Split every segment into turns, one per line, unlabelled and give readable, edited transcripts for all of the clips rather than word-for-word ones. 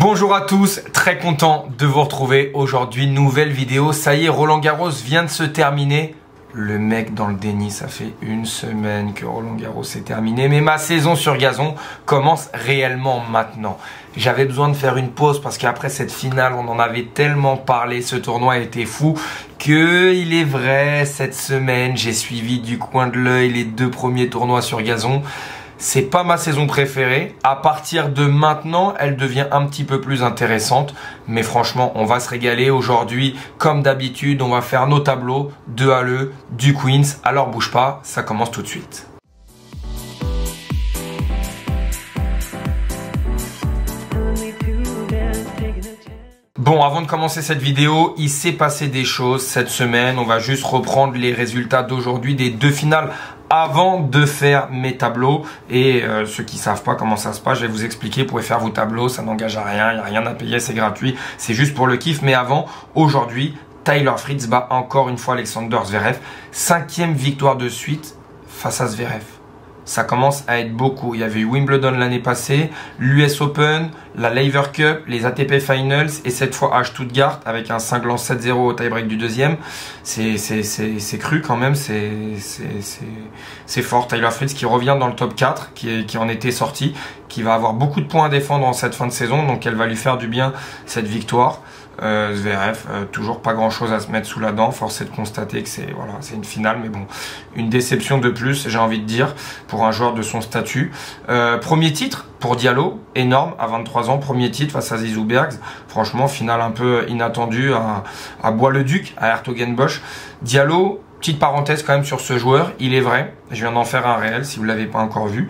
Bonjour à tous, très content de vous retrouver aujourd'hui, nouvelle vidéo. Ça y est, Roland Garros vient de se terminer. Le mec dans le déni, ça fait une semaine que Roland Garros s'est terminé, mais ma saison sur gazon commence réellement maintenant. J'avais besoin de faire une pause parce qu'après cette finale, on en avait tellement parlé, ce tournoi a été fou, que il est vrai, cette semaine, j'ai suivi du coin de l'œil les deux premiers tournois sur gazon. C'est pas ma saison préférée. À partir de maintenant, elle devient un petit peu plus intéressante. Mais franchement, on va se régaler aujourd'hui. Comme d'habitude, on va faire nos tableaux de Halle, du Queens. Alors bouge pas, ça commence tout de suite. Bon, avant de commencer cette vidéo, il s'est passé des choses cette semaine. On va juste reprendre les résultats d'aujourd'hui des deux finales avant de faire mes tableaux. Et ceux qui savent pas comment ça se passe, je vais vous expliquer. Vous pouvez faire vos tableaux, ça n'engage à rien, il n'y a rien à payer, c'est gratuit. C'est juste pour le kiff. Mais avant, aujourd'hui, Tyler Fritz bat encore une fois Alexander Zverev. 5e victoire de suite face à Zverev. Ça commence à être beaucoup. Il y avait eu Wimbledon l'année passée, l'US Open, la Laver Cup, les ATP Finals et cette fois à Stuttgart avec un cinglant 7-0 au tie-break du deuxième. C'est cru quand même, c'est fort. Tyler Fritz qui revient dans le top 4, qui en était sorti, qui va avoir beaucoup de points à défendre en cette fin de saison, donc elle va lui faire du bien cette victoire. Zverev, toujours pas grand chose à se mettre sous la dent. Force est de constater que c'est une finale, mais bon, une déception de plus, j'ai envie de dire, pour un joueur de son statut. Premier titre pour Diallo, énorme, à 23 ans, premier titre face à Zizou Bergs. Franchement, finale un peu inattendue à Bois-le-Duc, à Hertogenbosch. Diallo, petite parenthèse quand même sur ce joueur, il est vrai, je viens d'en faire un réel si vous ne l'avez pas encore vu.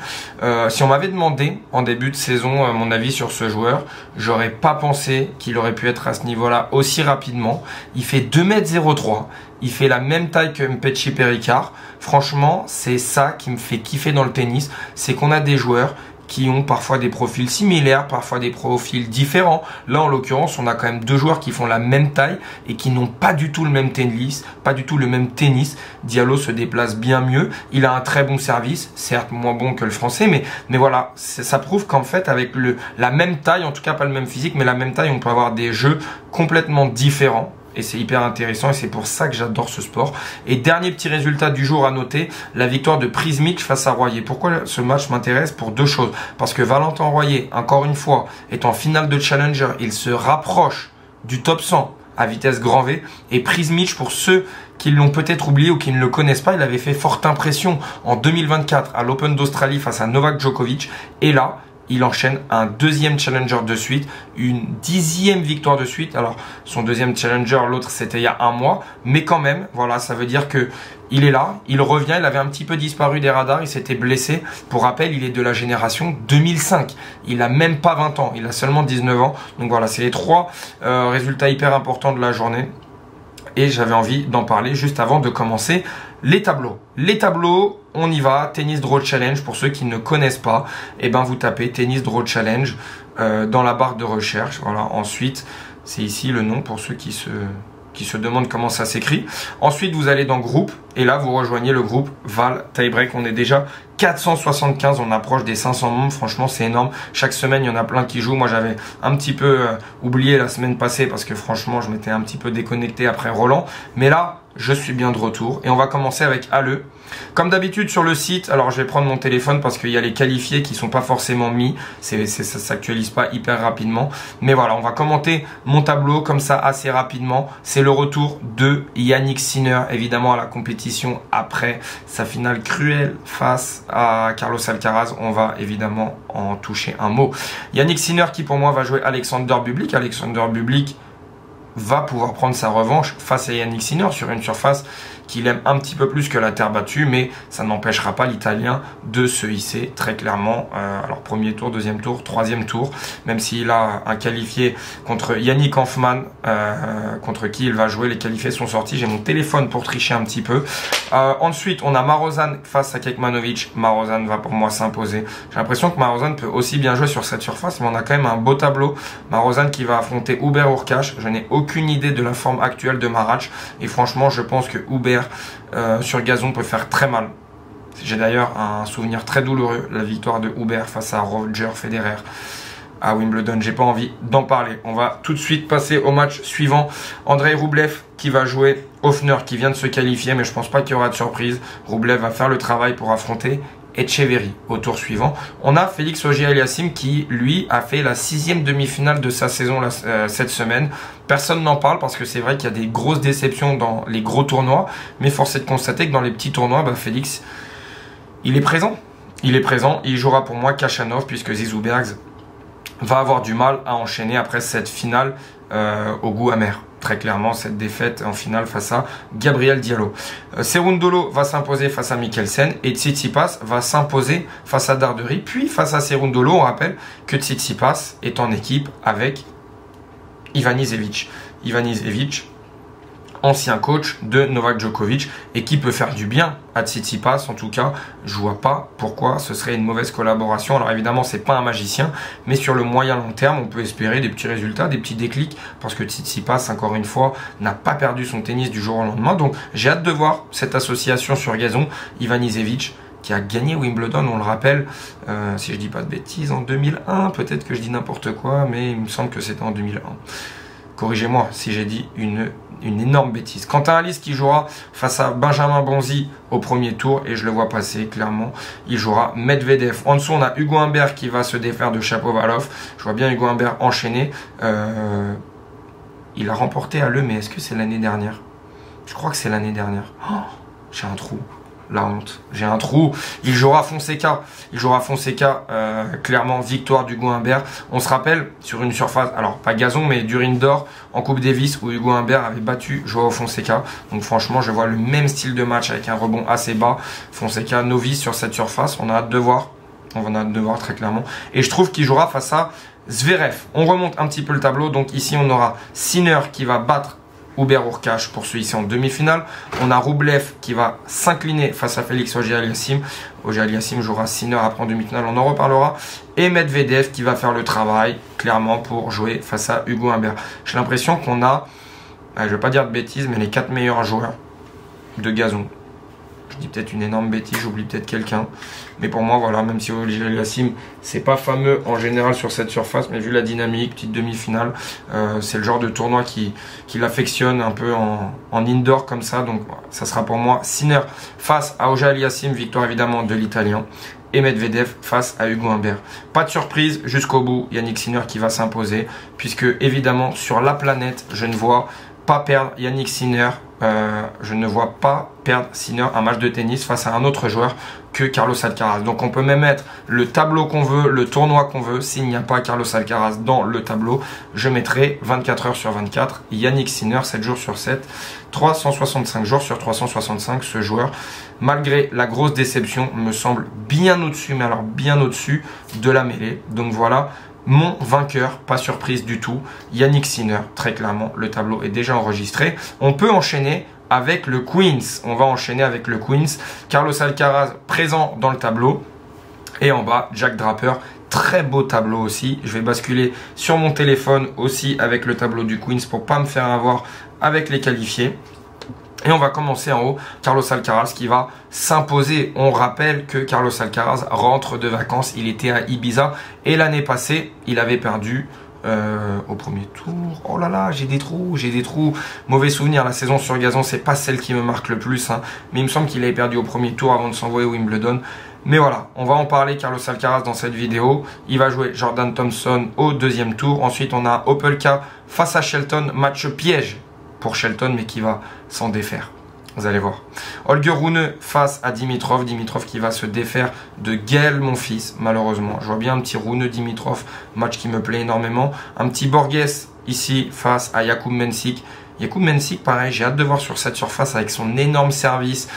Si on m'avait demandé en début de saison mon avis sur ce joueur, j'aurais pas pensé qu'il aurait pu être à ce niveau-là aussi rapidement. Il fait 2,03 m, il fait la même taille que Mpetshi Perricard. Franchement, c'est ça qui me fait kiffer dans le tennis, c'est qu'on a des joueurs qui ont parfois des profils similaires, parfois des profils différents. Là, en l'occurrence, on a quand même deux joueurs qui font la même taille et qui n'ont pas du tout le même tennis, pas du tout le même tennis. Diallo se déplace bien mieux. Il a un très bon service, certes moins bon que le français, mais voilà, ça prouve qu'en fait, avec la même taille, en tout cas pas le même physique, mais la même taille, on peut avoir des jeux complètement différents. Et c'est hyper intéressant et c'est pour ça que j'adore ce sport. Et dernier petit résultat du jour à noter, la victoire de Prizmic face à Royer. Pourquoi ce match m'intéresse? Pour deux choses. Parce que Valentin Royer, encore une fois, est en finale de Challenger. Il se rapproche du top 100 à vitesse grand V. Et Prizmic, pour ceux qui l'ont peut-être oublié ou qui ne le connaissent pas, il avait fait forte impression en 2024 à l'Open d'Australie face à Novak Djokovic. Et là, il enchaîne un deuxième challenger de suite, une 10e victoire de suite. Alors, son deuxième challenger, l'autre, c'était il y a un mois. Mais quand même, voilà, ça veut dire que il est là, il revient. Il avait un petit peu disparu des radars, il s'était blessé. Pour rappel, il est de la génération 2005. Il a même pas 20 ans, il a seulement 19 ans. Donc voilà, c'est les trois résultats hyper importants de la journée. Et j'avais envie d'en parler juste avant de commencer les tableaux. Les tableaux, on y va. Tennis Draw Challenge, pour ceux qui ne connaissent pas, et ben vous tapez Tennis Draw Challenge dans la barre de recherche. Voilà. Ensuite, c'est ici le nom pour ceux qui se demandent comment ça s'écrit. Ensuite, vous allez dans groupe et là, vous rejoignez le groupe Val Tiebreak. On est déjà 475, on approche des 500 membres. Franchement, c'est énorme. Chaque semaine, il y en a plein qui jouent. Moi, j'avais un petit peu oublié la semaine passée parce que franchement, je m'étais un petit peu déconnecté après Roland. Mais là, je suis bien de retour et on va commencer avec Halle. Comme d'habitude sur le site, alors je vais prendre mon téléphone parce qu'il y a les qualifiés qui sont pas forcément mis, ça s'actualise pas hyper rapidement, mais voilà, on va commenter mon tableau comme ça assez rapidement. C'est le retour de Jannik Sinner, évidemment à la compétition après sa finale cruelle face à Carlos Alcaraz. On va évidemment en toucher un mot. Jannik Sinner qui pour moi va jouer Alexander Bublik. Alexander Bublik va pouvoir prendre sa revanche face à Jannik Sinner sur une surface qu'il aime un petit peu plus que la terre battue, mais ça n'empêchera pas l'Italien de se hisser très clairement. Alors premier tour, deuxième tour, troisième tour, même s'il a un qualifié contre Yannick Hanfmann, contre qui il va jouer. Les qualifiés sont sortis, j'ai mon téléphone pour tricher un petit peu. Ensuite, on a Marozsan face à Kekmanovic. Marozsan va pour moi s'imposer. J'ai l'impression que Marozsan peut aussi bien jouer sur cette surface, mais on a quand même un beau tableau. Marozsan qui va affronter Hubert Hurkacz. Je n'ai aucune idée de la forme actuelle de Marac, et franchement, je pense que Hubert sur gazon peut faire très mal. J'ai d'ailleurs un souvenir très douloureux, la victoire de Hubert face à Roger Federer à Wimbledon. J'ai pas envie d'en parler. On va tout de suite passer au match suivant. Andrei Rublev qui va jouer Hoffner qui vient de se qualifier, mais je pense pas qu'il y aura de surprise. Rublev va faire le travail pour affronter Etcheverry au tour suivant. On a Félix Auger-Aliassime qui, lui, a fait la 6e demi-finale de sa saison cette semaine. Personne n'en parle parce que c'est vrai qu'il y a des grosses déceptions dans les gros tournois, mais force est de constater que dans les petits tournois, Félix, il est présent. Il est présent, il jouera pour moi Khachanov puisque Zizou Bergs va avoir du mal à enchaîner après cette finale au goût amer. Très clairement, cette défaite en finale face à Gabriel Diallo. Cerundolo va s'imposer face à Mikkelsen et Tsitsipas va s'imposer face à Darderi. Puis face à Cerundolo, on rappelle que Tsitsipas est en équipe avec Ivan Izevich. Ivan Izevich, ancien coach de Novak Djokovic et qui peut faire du bien à Tsitsipas. En tout cas, je vois pas pourquoi ce serait une mauvaise collaboration. Alors évidemment, c'est pas un magicien, mais sur le moyen long terme, on peut espérer des petits résultats, des petits déclics, parce que Tsitsipas, encore une fois, n'a pas perdu son tennis du jour au lendemain. Donc j'ai hâte de voir cette association sur gazon. Ivan Izevich qui a gagné Wimbledon, on le rappelle, si je dis pas de bêtises, en 2001, peut-être que je dis n'importe quoi, mais il me semble que c'était en 2001. Corrigez-moi si j'ai dit une énorme bêtise. Quentin Alice qui jouera face à Benjamin Bonzi au premier tour et je le vois passer clairement. Il jouera Medvedev. En dessous, on a Hugo Humbert qui va se défaire de Shapovalov. Je vois bien Hugo Humbert enchaîner. Il a remporté à mais est-ce que c'est l'année dernière? Je crois que c'est l'année dernière. Oh, j'ai un trou. La honte. J'ai un trou. Il jouera Fonseca. Il jouera Fonseca. Clairement, victoire d'Hugo Humbert. On se rappelle, sur une surface, alors pas gazon, mais dur indoor, en Coupe Davis, où Hugo Humbert avait battu Joao Fonseca. Donc franchement, je vois le même style de match avec un rebond assez bas. Fonseca, novice sur cette surface. On a hâte de voir. On a hâte de voir très clairement. Et je trouve qu'il jouera face à Zverev. On remonte un petit peu le tableau. Donc ici, on aura Sinner qui va battre Hubert Hurkacz pour celui-ci en demi-finale. On a Rublev qui va s'incliner face à Félix Auger-Aliassime. Auger-Aliassime jouera Sinner après en demi-finale, on en reparlera. Et Medvedev qui va faire le travail, clairement, pour jouer face à Hugo Humbert. J'ai l'impression qu'on a, je ne vais pas dire de bêtises, mais les 4 meilleurs joueurs de gazon. Je dis peut-être une énorme bêtise, j'oublie peut-être quelqu'un. Mais pour moi, voilà, même si Auger-Aliassime, c'est pas fameux en général sur cette surface, mais vu la dynamique, petite demi-finale, c'est le genre de tournoi qui l'affectionne un peu en indoor comme ça. Donc, ça sera pour moi Sinner face à Auger-Aliassime, victoire évidemment de l'Italien. Et Medvedev face à Hugo Humbert. Pas de surprise jusqu'au bout, Yannick Sinner qui va s'imposer, puisque évidemment, sur la planète, je ne vois pas perdre Yannick Sinner. Je ne vois pas perdre Sinner un match de tennis face à un autre joueur que Carlos Alcaraz. Donc on peut même mettre le tableau qu'on veut, le tournoi qu'on veut. S'il n'y a pas Carlos Alcaraz dans le tableau, je mettrai 24 heures sur 24 Yannick Sinner, 7 jours sur 7, 365 jours sur 365. Ce joueur, malgré la grosse déception, me semble bien au-dessus, mais alors bien au-dessus de la mêlée. Donc voilà, mon vainqueur, pas surprise du tout, Yannick Sinner, très clairement, le tableau est déjà enregistré. On peut enchaîner avec le Queens, on va enchaîner avec le Queens. Carlos Alcaraz présent dans le tableau. Et en bas, Jack Draper, très beau tableau aussi. Je vais basculer sur mon téléphone aussi avec le tableau du Queens pour pas me faire avoir avec les qualifiés. Et on va commencer en haut, Carlos Alcaraz qui va s'imposer. On rappelle que Carlos Alcaraz rentre de vacances, il était à Ibiza et l'année passée, il avait perdu au premier tour. Oh là là, j'ai des trous. Mauvais souvenir, la saison sur gazon, c'est pas celle qui me marque le plus. Hein. Mais il me semble qu'il avait perdu au premier tour avant de s'envoyer au Wimbledon. Mais voilà, on va en parler, Carlos Alcaraz, dans cette vidéo. Il va jouer Jordan Thompson au deuxième tour. Ensuite, on a Opelka face à Shelton, match piège pour Shelton, mais qui va s'en défaire. Vous allez voir. Holger Rune face à Dimitrov. Dimitrov qui va se défaire de Gaël Monfils, malheureusement. Je vois bien un petit Rune Dimitrov, match qui me plaît énormément. Un petit Borges ici face à Jakub Mensik. Jakub Mensik, pareil, j'ai hâte de voir sur cette surface avec son énorme service,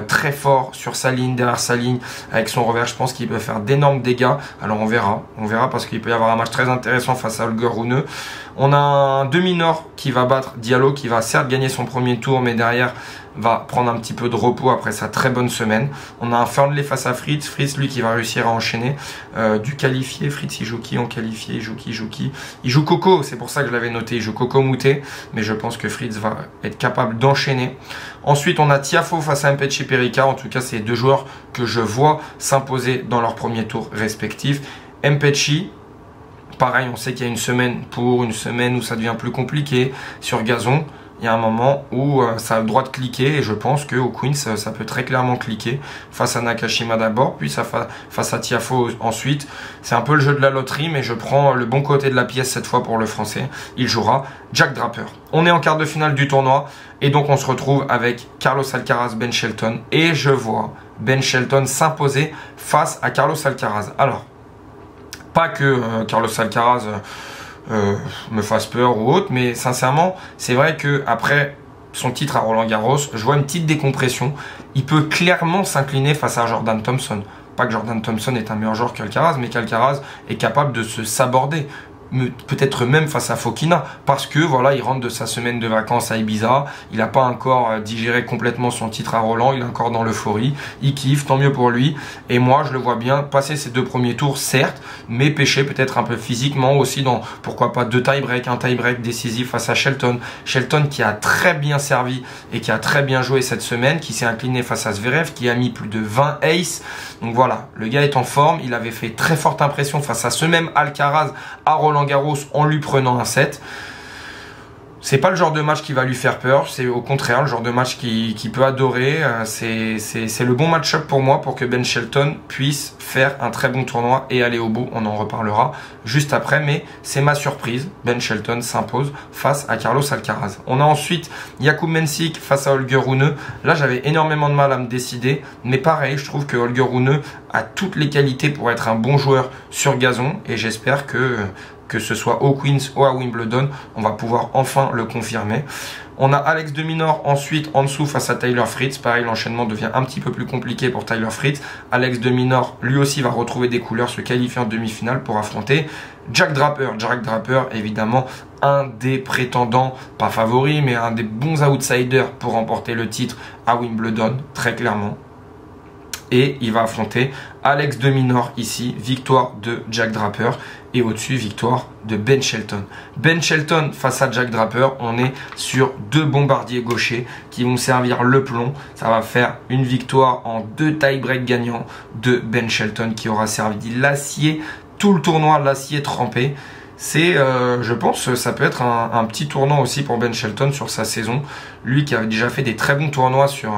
très fort sur sa ligne, derrière sa ligne, avec son revers. Je pense qu'il peut faire d'énormes dégâts. Alors on verra parce qu'il peut y avoir un match très intéressant face à Holger Rune. On a un demi-nord qui va battre Diallo, qui va certes gagner son premier tour, mais derrière va prendre un petit peu de repos après sa très bonne semaine. On a un Fernley face à Fritz. Fritz, lui, qui va réussir à enchaîner du qualifié. Fritz, il joue qui en qualifié? Il joue qui? Il joue Coco, c'est pour ça que je l'avais noté. Il joue Coco Moutet, mais je pense que Fritz va être capable d'enchaîner. Ensuite, on a Tiafoe face à Mpetshi Perika. En tout cas, c'est deux joueurs que je vois s'imposer dans leur premier tour respectif. Mpetshi, Pareil, on sait qu'il y a une semaine où ça devient plus compliqué sur gazon. Il y a un moment où ça a le droit de cliquer et je pense qu'au Queens, ça peut très clairement cliquer face à Nakashima d'abord, puis face à Tiafoe ensuite. C'est un peu le jeu de la loterie, mais je prends le bon côté de la pièce cette fois pour le français. Il jouera Jack Draper. On est en quart de finale du tournoi et donc on se retrouve avec Carlos Alcaraz, Ben Shelton et je vois Ben Shelton s'imposer face à Carlos Alcaraz. Alors, pas que Carlos Alcaraz... me fasse peur ou autre, mais sincèrement c'est vrai que après son titre à Roland Garros, je vois une petite décompression. Il peut clairement s'incliner face à Jordan Thompson. Pas que Jordan Thompson est un meilleur joueur qu'Alcaraz, mais qu'Alcaraz est capable de se saborder. Peut-être même face à Fokina, parce que voilà, il rentre de sa semaine de vacances à Ibiza, il n'a pas encore digéré complètement son titre à Roland, il est encore dans l'euphorie, il kiffe, tant mieux pour lui, et moi je le vois bien passer ces 2 premiers tours, certes, mais pêcher peut-être un peu physiquement aussi dans, pourquoi pas, 2 tie-break, un tie-break décisif face à Shelton. Shelton qui a très bien servi et qui a très bien joué cette semaine, qui s'est incliné face à Zverev, qui a mis plus de 20 aces, donc voilà, le gars est en forme, il avait fait très forte impression face à ce même Alcaraz à Roland Garros en lui prenant un set. C'est pas le genre de match qui va lui faire peur, c'est au contraire le genre de match qu'il peut adorer. C'est le bon match-up pour moi pour que Ben Shelton puisse faire un très bon tournoi et aller au bout. On en reparlera juste après, mais c'est ma surprise. Ben Shelton s'impose face à Carlos Alcaraz. On a ensuite Jakub Mensik face à Holger Rune. Là, j'avais énormément de mal à me décider, mais pareil, je trouve que Holger Rune a toutes les qualités pour être un bon joueur sur gazon et j'espère que ce soit au Queens ou à Wimbledon, on va pouvoir enfin le confirmer. On a Alex de Minaur ensuite en dessous face à Tyler Fritz. Pareil, l'enchaînement devient un petit peu plus compliqué pour Tyler Fritz. Alex de Minaur, lui aussi, va retrouver des couleurs, se qualifier en demi-finale pour affronter Jack Draper. Jack Draper, évidemment, un des prétendants, pas favoris, mais un des bons outsiders pour remporter le titre à Wimbledon, très clairement. Et il va affronter Alex de Minaur ici, victoire de Jack Draper. Et au-dessus, victoire de Ben Shelton. Ben Shelton face à Jack Draper, on est sur 2 bombardiers gauchers qui vont servir le plomb. Ça va faire une victoire en 2 tie-break gagnants de Ben Shelton qui aura servi l'acier, tout le tournoi, l'acier trempé. C'est, je pense, ça peut être un petit tournant aussi pour Ben Shelton sur sa saison. Lui qui avait déjà fait des très bons tournois sur...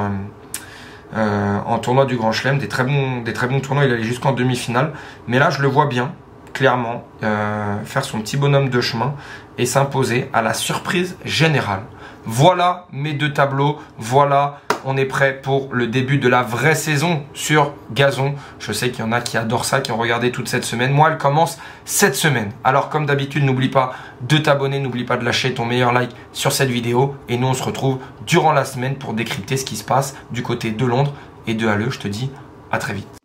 en tournoi du Grand Chelem, des très bons tournois, il allait jusqu'en demi-finale, mais là je le vois bien, clairement, faire son petit bonhomme de chemin et s'imposer à la surprise générale. Voilà mes 2 tableaux, voilà, on est prêt pour le début de la vraie saison sur gazon. Je sais qu'il y en a qui adorent ça, qui ont regardé toute cette semaine. Moi, elle commence cette semaine. Alors, comme d'habitude, n'oublie pas de t'abonner, n'oublie pas de lâcher ton meilleur like sur cette vidéo. Et nous, on se retrouve durant la semaine pour décrypter ce qui se passe du côté de Londres et de Halle. Je te dis à très vite.